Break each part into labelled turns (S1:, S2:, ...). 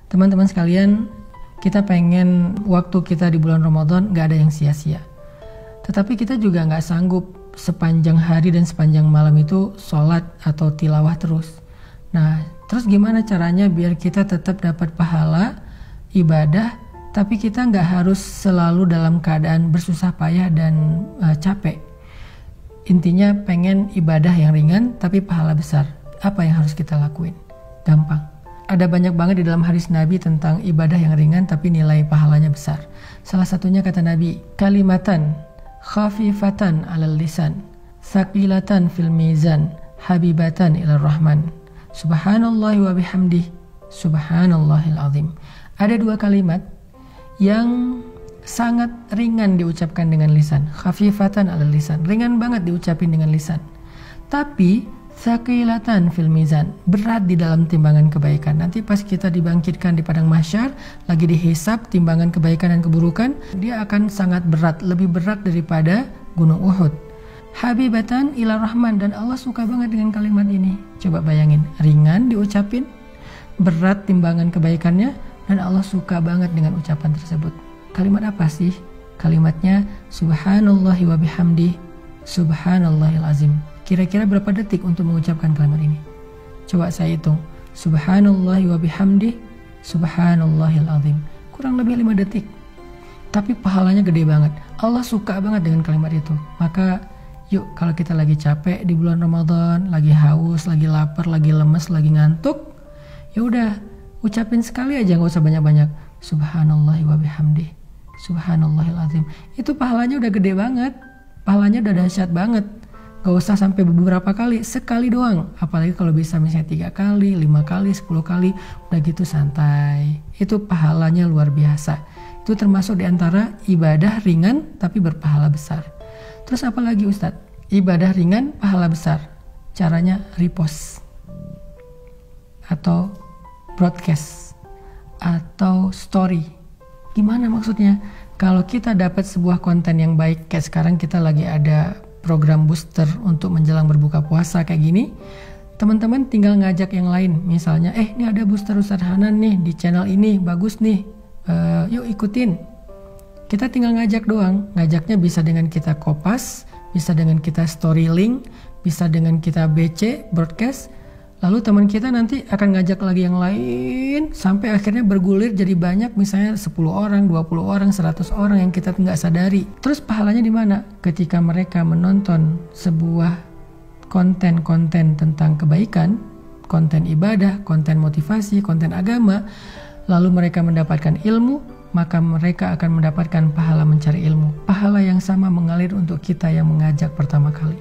S1: Teman-teman sekalian, kita pengen waktu kita di bulan Ramadan gak ada yang sia-sia. Tetapi kita juga gak sanggup sepanjang hari dan sepanjang malam itu sholat atau tilawah terus. Nah, terus gimana caranya biar kita tetap dapat pahala ibadah, tapi kita gak harus selalu dalam keadaan bersusah payah dan capek. Intinya pengen ibadah yang ringan tapi pahala besar. Apa yang harus kita lakuin? Gampang. Ada banyak banget di dalam hadis Nabi tentang ibadah yang ringan tapi nilai pahalanya besar. Salah satunya kata Nabi, kalimatan khafifatan 'alal lisan, tsaqilatan fil mizan, habibatan ilar rahman. Subhanallahi wa bihamdih, subhanallahil azim. Ada dua kalimat yang sangat ringan diucapkan dengan lisan, khafifatan 'alal lisan, ringan banget diucapin dengan lisan. Tapi tsaqilatan fil mizan, berat di dalam timbangan kebaikan. Nanti pas kita dibangkitkan di padang mahsyar, lagi dihisab timbangan kebaikan dan keburukan, dia akan sangat berat, lebih berat daripada gunung Uhud. Habibatan ila rahman, dan Allah suka banget dengan kalimat ini. Coba bayangin, ringan diucapin, berat timbangan kebaikannya, dan Allah suka banget dengan ucapan tersebut. Kalimat apa sih? Kalimatnya subhanallahi wa bihamdih, subhanallahil azim. Kira-kira berapa detik untuk mengucapkan kalimat ini? Coba saya hitung. Subhanallahi wa bihamdih, subhanallahil azim. Kurang lebih 5 detik. Tapi pahalanya gede banget. Allah suka banget dengan kalimat itu. Maka yuk, kalau kita lagi capek di bulan Ramadan, lagi haus, lagi lapar, lagi lemes, lagi ngantuk, ya udah ucapin sekali aja, nggak usah banyak-banyak. Subhanallahi wa bihamdih, subhanallahil azim. Itu pahalanya udah gede banget. Pahalanya udah dahsyat banget. Gak usah sampai beberapa kali, sekali doang. Apalagi kalau bisa misalnya 3 kali, 5 kali, 10 kali, udah gitu santai. Itu pahalanya luar biasa. Itu termasuk diantara ibadah ringan tapi berpahala besar. Terus apa lagi Ustadz? Ibadah ringan, pahala besar. Caranya repost, atau broadcast, atau story. Gimana maksudnya? Kalau kita dapat sebuah konten yang baik, kayak sekarang kita lagi ada program booster untuk menjelang berbuka puasa kayak gini, teman-teman tinggal ngajak yang lain. Misalnya, ini ada booster Ustadz Hanan nih di channel ini, bagus nih, yuk ikutin. Kita tinggal ngajak doang. Ngajaknya bisa dengan kita kopas, bisa dengan kita story link, bisa dengan kita BC, broadcast. Lalu teman kita nanti akan ngajak lagi yang lain, sampai akhirnya bergulir jadi banyak, misalnya 10 orang, 20 orang, 100 orang yang kita nggak sadari. Terus pahalanya di mana? Ketika mereka menonton sebuah konten-konten tentang kebaikan, konten ibadah, konten motivasi, konten agama, lalu mereka mendapatkan ilmu, maka mereka akan mendapatkan pahala mencari ilmu. Pahala yang sama mengalir untuk kita yang mengajak pertama kali.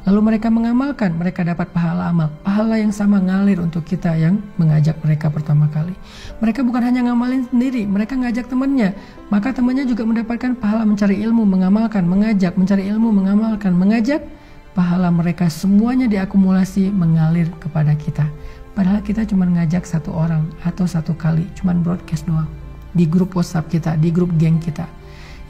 S1: Lalu mereka mengamalkan, mereka dapat pahala amal. Pahala yang sama ngalir untuk kita yang mengajak mereka pertama kali. Mereka bukan hanya ngamalin sendiri, mereka ngajak temannya. Maka temannya juga mendapatkan pahala mencari ilmu, mengamalkan, mengajak, mencari ilmu, mengamalkan, mengajak. Pahala mereka semuanya diakumulasi mengalir kepada kita. Padahal kita cuma ngajak 1 orang atau 1 kali, cuma broadcast doang. Di grup WhatsApp kita, di grup geng kita.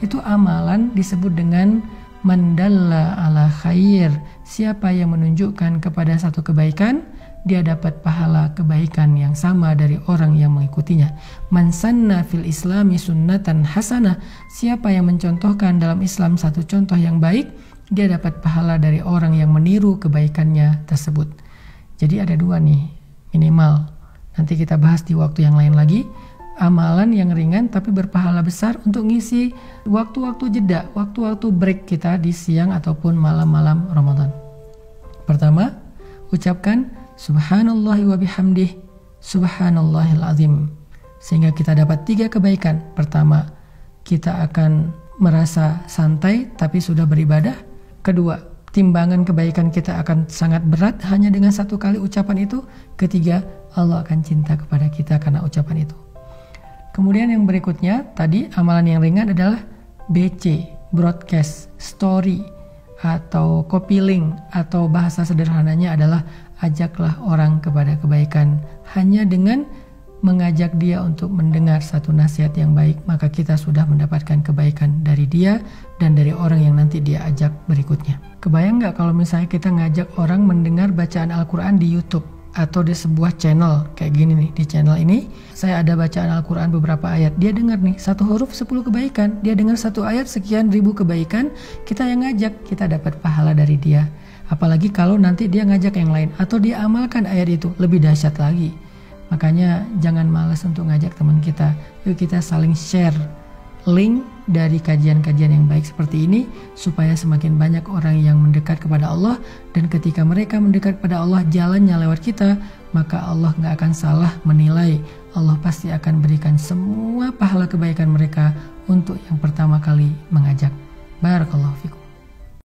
S1: Itu amalan disebut dengan mandalla ala khair. Siapa yang menunjukkan kepada satu kebaikan, dia dapat pahala kebaikan yang sama dari orang yang mengikutinya. Man sanna fil islami sunnatan hasanah. Siapa yang mencontohkan dalam Islam satu contoh yang baik, dia dapat pahala dari orang yang meniru kebaikannya tersebut. Jadi ada 2 nih minimal. Nanti kita bahas di waktu yang lain lagi. Amalan yang ringan tapi berpahala besar untuk ngisi waktu-waktu jeda, waktu-waktu break kita di siang ataupun malam-malam Ramadan. Pertama, ucapkan subhanallahi wa bihamdih, subhanallahil azim. Sehingga kita dapat 3 kebaikan. Pertama, kita akan merasa santai tapi sudah beribadah. Kedua, timbangan kebaikan kita akan sangat berat hanya dengan 1 kali ucapan itu. Ketiga, Allah akan cinta kepada kita karena ucapan itu. Kemudian yang berikutnya, tadi amalan yang ringan adalah BC, broadcast, story, atau copy link, atau bahasa sederhananya adalah ajaklah orang kepada kebaikan. Hanya dengan mengajak dia untuk mendengar satu nasihat yang baik, maka kita sudah mendapatkan kebaikan dari dia dan dari orang yang nanti dia ajak berikutnya. Kebayang nggak kalau misalnya kita ngajak orang mendengar bacaan Al-Quran di YouTube? atau di sebuah channel kayak gini nih. Di channel ini saya ada bacaan Al-Quran beberapa ayat, dia dengar nih 1 huruf 10 kebaikan, dia dengar 1 ayat sekian ribu kebaikan, kita yang ngajak, kita dapat pahala dari dia. Apalagi kalau nanti dia ngajak yang lain atau dia amalkan ayat itu, lebih dahsyat lagi. Makanya jangan malas untuk ngajak teman kita, yuk kita saling share link dari kajian-kajian yang baik seperti ini supaya semakin banyak orang yang mendekat kepada Allah, dan ketika mereka mendekat kepada Allah jalannya lewat kita, maka Allah nggak akan salah menilai. Allah pasti akan berikan semua pahala kebaikan mereka untuk yang pertama kali mengajak. Barakallahu fikum.